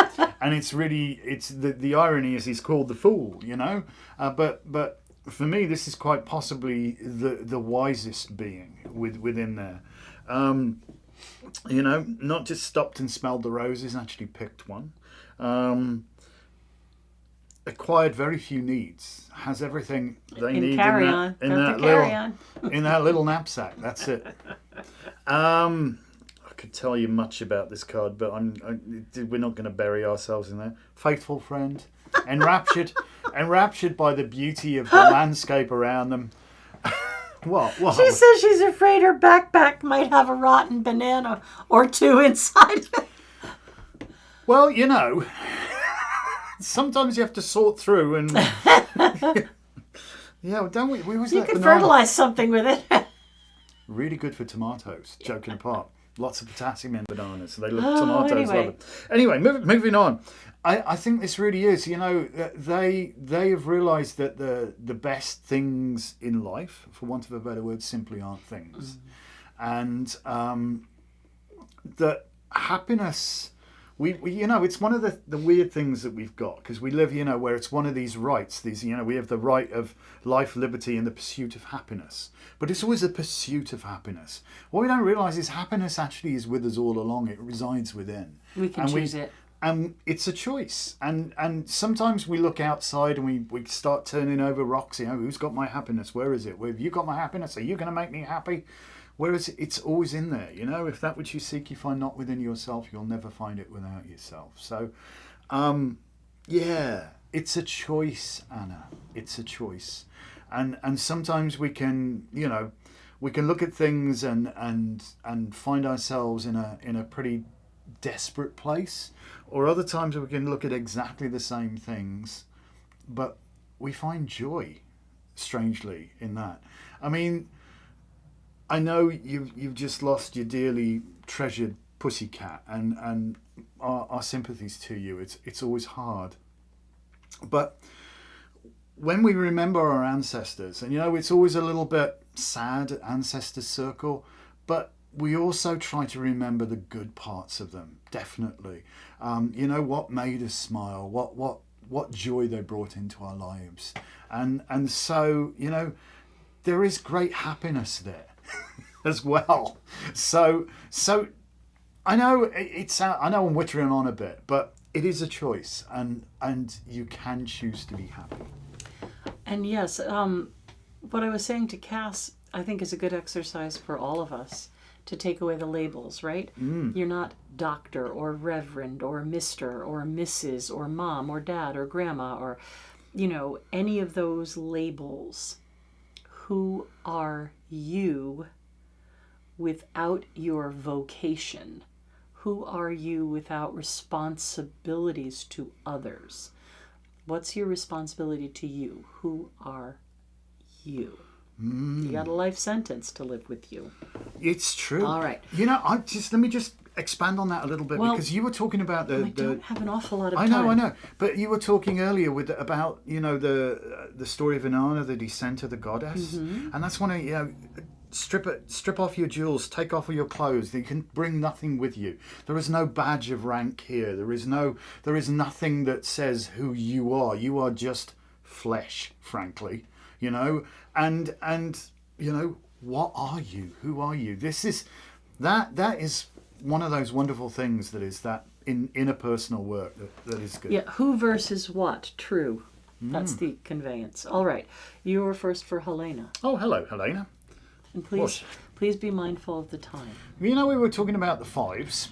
and it's the irony is he's called the fool, you know. But for me, this is quite possibly the wisest being within there. You know, not just stopped and smelled the roses, actually picked one. Acquired very few needs, has everything they need in that little knapsack. That's it. I could tell you much about this card, but we're not going to bury ourselves in there. Faithful friend, enraptured, enraptured by the beauty of the landscape around them. What? She says she's afraid her backpack might have a rotten banana or two inside it. Well, you know, sometimes you have to sort through and... Yeah, don't we? We always You like can banana. fertilize something with it. Really good for tomatoes, joking apart. Lots of potassium in bananas, so they look Oh, tomatoes. anyway. Love it. Anyway, moving on. I think this really is, you know, they have realised that the best things in life, for want of a better word, simply aren't things. And that happiness... We you know, it's one of the weird things that we've got, because we live, you know, where it's one of these rights. These, you know, we have the right of life, liberty, and the pursuit of happiness. But it's always the pursuit of happiness. What we don't realise is happiness actually is with us all along. It resides within. We can choose it. And it's a choice. And sometimes we look outside and we start turning over rocks. You know, who's got my happiness? Where is it? Where have you got my happiness? Are you going to make me happy? Whereas it's always in there, you know. If that which you seek you find not within yourself, you'll never find it without yourself. So, yeah, it's a choice, Anna. It's a choice, and sometimes we can, you know, we can look at things and find ourselves in a pretty desperate place, or other times we can look at exactly the same things, but we find joy, strangely, in that. I mean, I know you've just lost your dearly treasured pussycat, and our sympathies to you. It's always hard, but when we remember our ancestors, and you know, it's always a little bit sad, ancestors circle, but we also try to remember the good parts of them. Definitely, you know, what made us smile, what joy they brought into our lives, and so, you know, there is great happiness there. As well, so I know I know I'm wittering on a bit, but it is a choice, and you can choose to be happy. And yes, what I was saying to Cass, I think, is a good exercise for all of us to take away the labels. Right? You're not doctor or reverend or Mr. or Mrs. or mom or dad or grandma or, you know, any of those labels. Who are you without your vocation? Who are you without responsibilities to others? What's your responsibility to you? Who are you? You got a life sentence to live with you. It's true. All right. You know, let me just expand on that a little bit, because you were talking about I don't have an awful lot of time. I know, but you were talking earlier about, you know, the story of Inanna, the descent of the goddess, and that's one of, you know, strip off your jewels, take off all your clothes. You can bring nothing with you. There is no badge of rank here. There is nothing that says who you are. You are just flesh, frankly, you know, and you know, what are you? Who are you? This is that is one of those wonderful things that is that in interpersonal work that is good. Yeah, who versus what? True. That's the conveyance. All right. You were first for Helena. Oh, hello, Helena. And please be mindful of the time. You know, we were talking about the fives.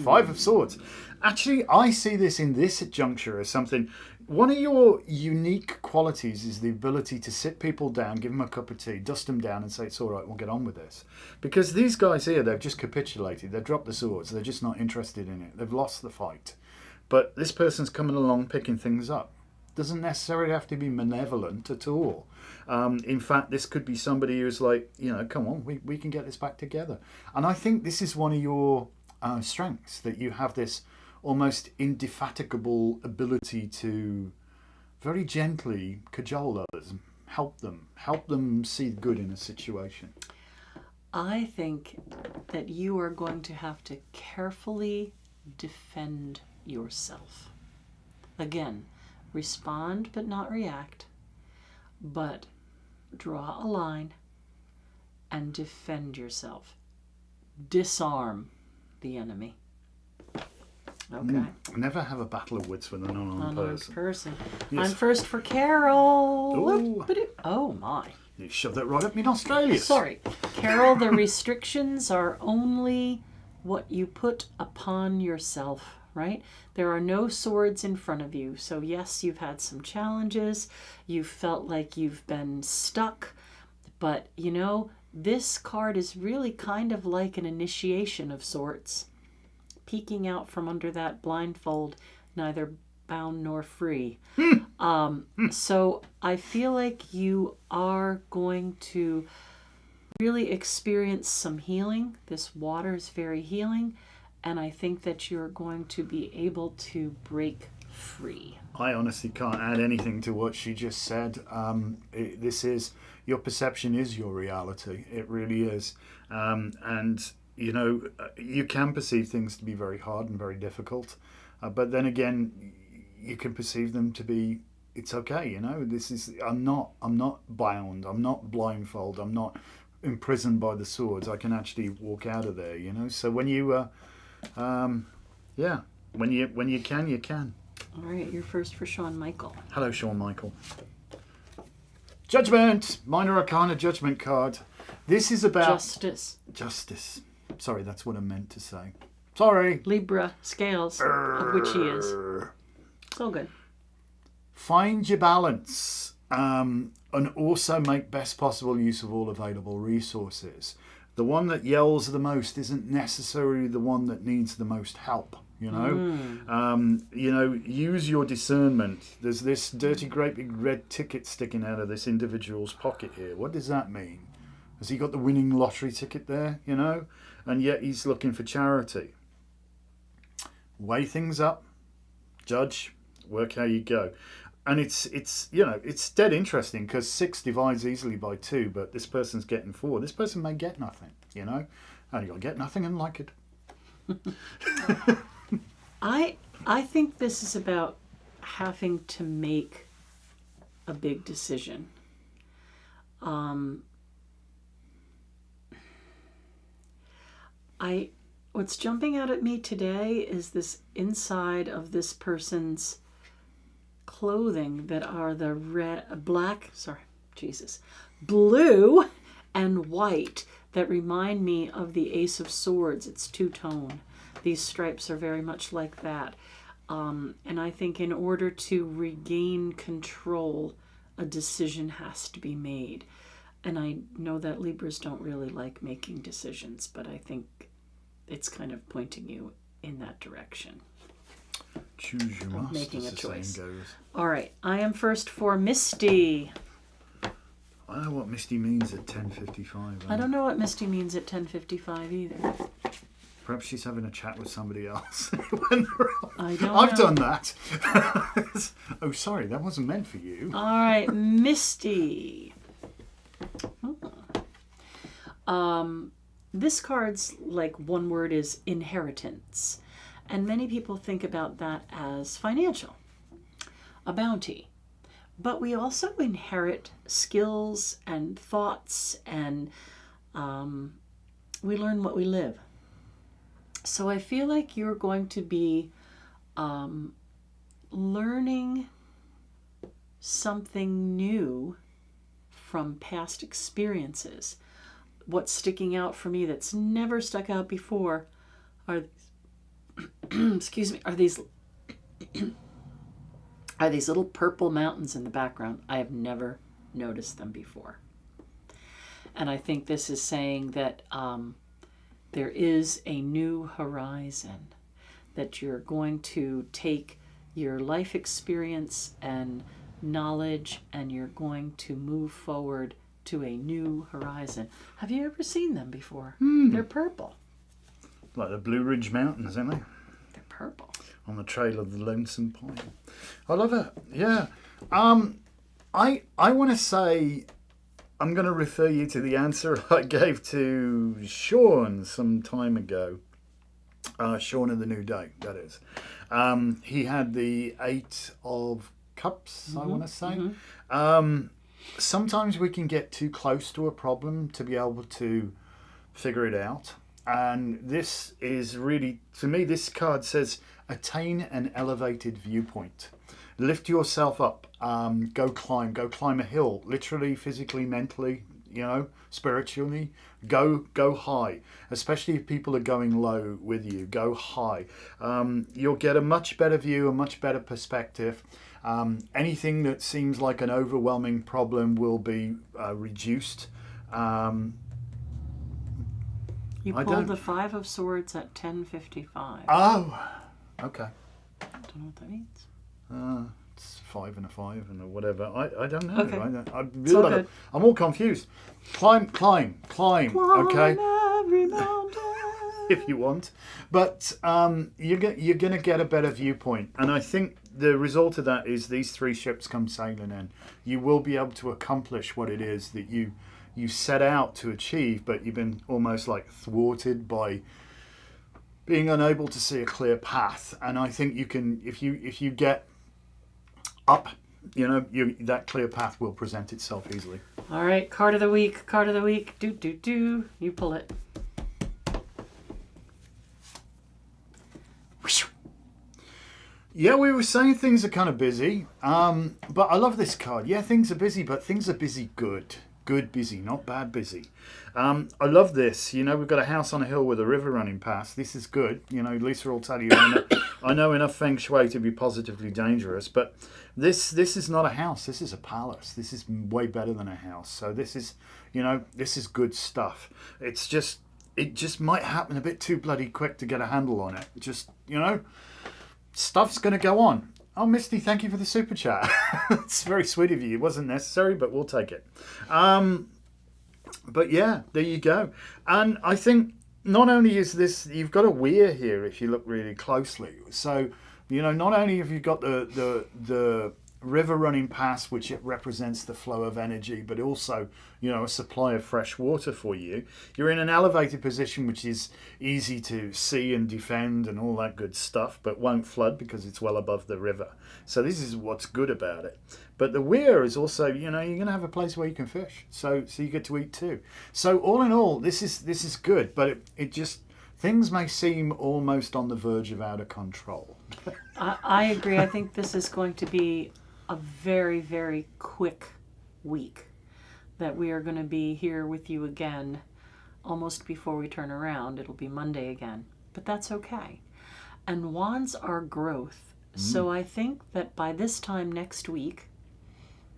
Five of Swords. Actually, I see this in this juncture as something... One of your unique qualities is the ability to sit people down, give them a cup of tea, dust them down and say, it's all right, we'll get on with this. Because these guys here, they've just capitulated. They've dropped the swords. They're just not interested in it. They've lost the fight. But this person's coming along picking things up. Doesn't necessarily have to be malevolent at all. In fact, this could be somebody who's like, you know, come on, we can get this back together. And I think this is one of your strengths, that you have this almost indefatigable ability to very gently cajole others, help them see good in a situation. I think that you are going to have to carefully defend yourself. Again, respond but not react, but draw a line and defend yourself. Disarm the enemy. Okay. Never have a battle of wits with an unarmed person. Yes. I'm first for Carol. Ooh. Oh my. You shoved that right up in Australia. Sorry. Carol, the restrictions are only what you put upon yourself right? There are no swords in front of you. So yes, you've had some challenges. You felt like you've been stuck. But, you know, this card is really kind of like an initiation of sorts. Peeking out from under that blindfold, neither bound nor free. So I feel like you are going to really experience some healing. This water is very healing, and I think that you're going to be able to break free. I honestly can't add anything to what she just said. This is, your perception is your reality. It really is. And, you know, you can perceive things to be very hard and very difficult. But then again, you can perceive them to be, it's okay, you know. This is, I'm not bound. I'm not blindfolded. I'm not imprisoned by the swords. I can actually walk out of there, you know. So when you, when you can, you can. All right, you're first for Sean Michael. Hello, Sean Michael. Judgment! Minor Arcana Judgment card. This is about... Justice. Sorry, that's what I meant to say. Sorry. Libra scales, of which he is. It's all good. Find your balance, and also make best possible use of all available resources. The one that yells the most isn't necessarily the one that needs the most help. You know, use your discernment. There's this dirty, great big red ticket sticking out of this individual's pocket here. What does that mean? Has he got the winning lottery ticket there? You know, and yet he's looking for charity. Weigh things up, judge, work how you go. And it's dead interesting because 6 divides easily by 2, but this person's getting 4. This person may get nothing, you know, and you'll get nothing and like it. I think this is about having to make a big decision. What's jumping out at me today is this inside of this person's clothing that are the blue and white that remind me of the Ace of Swords. It's two-tone. These stripes are very much like that. And I think in order to regain control, a decision has to be made. And I know that Libras don't really like making decisions, but I think it's kind of pointing you in that direction. Choose your master, making a the choice. saying goes. All right, I am first for Misty. I don't know what Misty means at 10:55. I don't know what Misty means at 10:55 either. Perhaps she's having a chat with somebody else. I don't I've know. done that. Oh, sorry, that wasn't meant for you. All right, Misty. This card's like one word is inheritance. And many people think about that as financial, a bounty. But we also inherit skills and thoughts, and we learn what we live. So I feel like you're going to be learning something new from past experiences. What's sticking out for me that's never stuck out before are are these little purple mountains in the background. I have never noticed them before. And I think this is saying that there is a new horizon, that you're going to take your life experience and knowledge and you're going to move forward to a new horizon. Have you ever seen them before? They're purple. Like the Blue Ridge Mountains, aren't they? They're purple. On the trail of the Lonesome Pine. I love it. Yeah. I want to say, I'm going to refer you to the answer I gave to Sean some time ago. Sean of the New Day, that is. He had the 8 of Cups, I want to say. Sometimes we can get too close to a problem to be able to figure it out. And this is really, to me, this card says, attain an elevated viewpoint. Lift yourself up. Go climb a hill, literally, physically, mentally. spiritually, go high. Especially if people are going low with you, go high. You'll get a much better view, a much better perspective. Anything that seems like an overwhelming problem will be reduced. You pulled the 5 of Swords at 10:55. Oh, okay. I don't know what that means. It's 5 and a 5 and a whatever. I don't know. Okay. It's all good. I'm all confused. Climb. Climb Okay. every mountain. If you want, but you're going to get a better viewpoint, and I think the result of that is these 3 ships come sailing in. You will be able to accomplish what it is that you set out to achieve, but you've been almost like thwarted by being unable to see a clear path. And I think you can, if you get up, that clear path will present itself easily. All right, card of the week. Do. You pull it. Yeah, we were saying things are kind of busy, but I love this card. Yeah, things are busy, but things are busy good. Good busy, not bad busy. I love this. We've got a house on a hill with a river running past. This is good. Lisa will tell you, I know enough feng shui to be positively dangerous, but this is not a house. This is a palace. This is way better than a house. So this is, this is good stuff. It just might happen a bit too bloody quick to get a handle on it. Just, stuff's going to go on. Oh, Misty, thank you for the super chat. It's very sweet of you. It wasn't necessary, but we'll take it. But yeah, there you go. And I think not only is this, you've got a weir here if you look really closely. So, not only have you got the river running past, which it represents the flow of energy, but also, a supply of fresh water for you. You're in an elevated position, which is easy to see and defend and all that good stuff, but won't flood because it's well above the river. So this is what's good about it. But the weir is also, you're going to have a place where you can fish. So you get to eat too. So all in all, this is good, but it just, things may seem almost on the verge of out of control. I agree. I think this is going to be a very, very quick week that we are going to be here with you again almost before we turn around. It'll be Monday again, but that's okay. And wands are growth. So I think that by this time next week,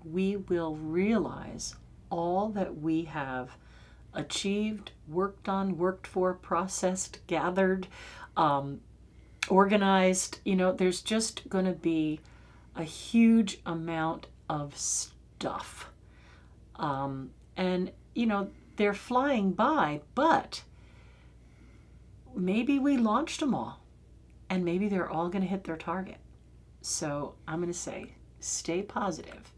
we will realize all that we have achieved, worked on, worked for, processed, gathered, organized. There's just going to be a huge amount of stuff. And, they're flying by, but maybe we launched them all and maybe they're all going to hit their target. So I'm going to say, stay positive,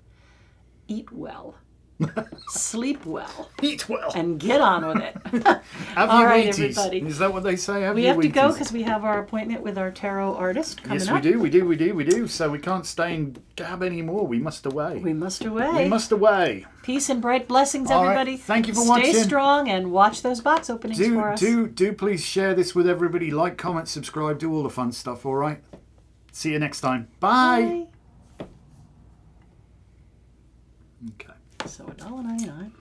eat well, sleep well, eat well, and get on with it. Have all your right, Wheaties. everybody. Is that what they say? We have to go because we have our appointment with our tarot artist coming up. Yes, we do. So we can't stay and gab anymore. We must away. We must away. Peace and bright blessings, everybody. Right. Thank you for watching. Stay strong and watch those box openings for us. Do please share this with everybody. Like, comment, subscribe, do all the fun stuff, all right? See you next time. Bye. Bye. Okay. So $1.99.